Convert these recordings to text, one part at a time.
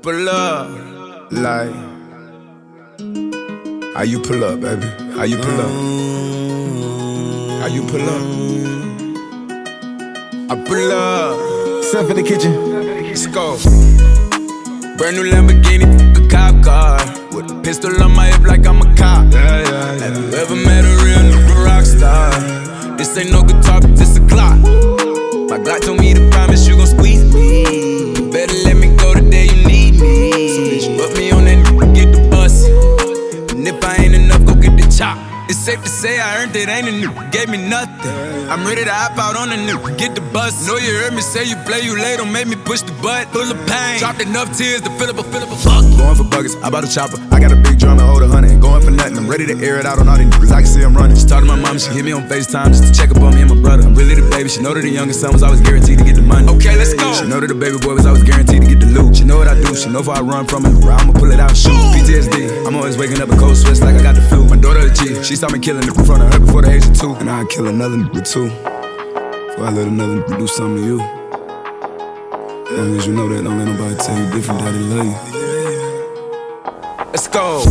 pull up, like, how you pull up, baby? How you pull up? How you pull up? I pull up. Stuff in the kitchen. Let's go. Brand new Lamborghini, a cop car, with a pistol on my hip like I'm a cop. Have you ever met a real nigga rock star? This ain't no guitar, but this a Glock. My Glock told me to promise you gon' squeeze me. You better let me go the day you need me. So bitch, put me on that nigga, get the bus. And if I ain't enough, go get the chop. It's safe to say I earned it, ain't a nigga, gave me nothing. I'm ready to hop out on a nigga, get the bus. Know you heard me say you play, you late, don't make me push the butt. Full of pain, dropped enough tears to fill up a fuck. Going for buckets, I bought a chopper. I got a big drum and hold 100. Ain't going for nothing, I'm ready to air it out on all these niggas. I can see I'm running. She talked to my mom, she hit me on FaceTime just to check up on me and my brother. I'm really the baby, she know that the youngest son was always guaranteed to get the money. Okay, let's go. She know that the baby boy was always guaranteed to get the loot. She know what I do, she know if I run from it, I'ma pull it out and shoot. PTSD, I'm always waking up in cold sweats like I got the flu. My daughter a G, she saw me killing it in front of her before the age of 2. And I'd kill another nigga too, before I let another nigga do something to you. As long as you know that, don't let nobody tell you different, that they love you. Let's go.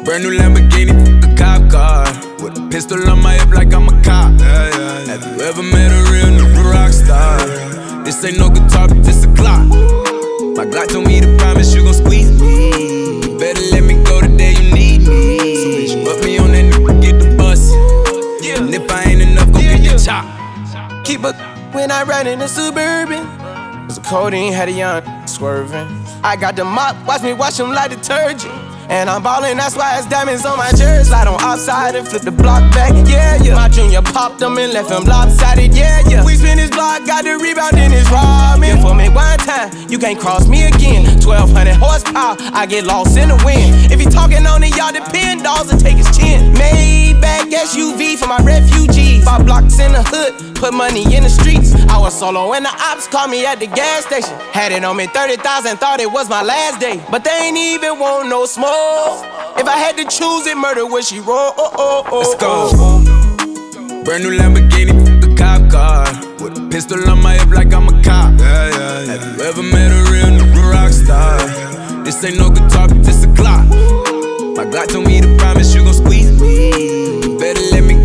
Brand new Lamborghini, a cop car, with a pistol on my hip like I'm a cop. Have you ever met a real nigga rock star? This ain't no guitar, but this a Glock. My Glock told me to promise you gon' squeeze me. You better let me go the day you need me. So bitch, put me on that nigga, get the bus. And if I ain't enough, go get your chop. Keep a when I ride in the Suburban. Cause the codeine had a young swerving. I got the mop, watch me wash him like detergent. And I'm ballin', that's why it's diamonds on my jersey. Slide on outside and flip the block back, yeah, yeah. My junior popped him and left him lopsided, yeah, yeah. We spin his block, got the rebound in his robbing. For me one time, you can't cross me again. 1200 horsepower, I get lost in the wind. If he talking on it, y'all depend, dolls and take his chin. Maybach SUV for my refugees. 5 blocks in the hood, put money in the streets. I was solo when the ops called me at the gas station. Had it on me 30,000, thought it was my last day. But they ain't even want no smoke. If I had to choose it, murder would she roll? Let's go. Brand new Lamborghini, a cop car, with a pistol on my hip like I'm a cop. Have you ever met a real nigga rock star? This ain't no guitar, but this a Glock. My Glock told me to promise you gon' squeeze me. You better let me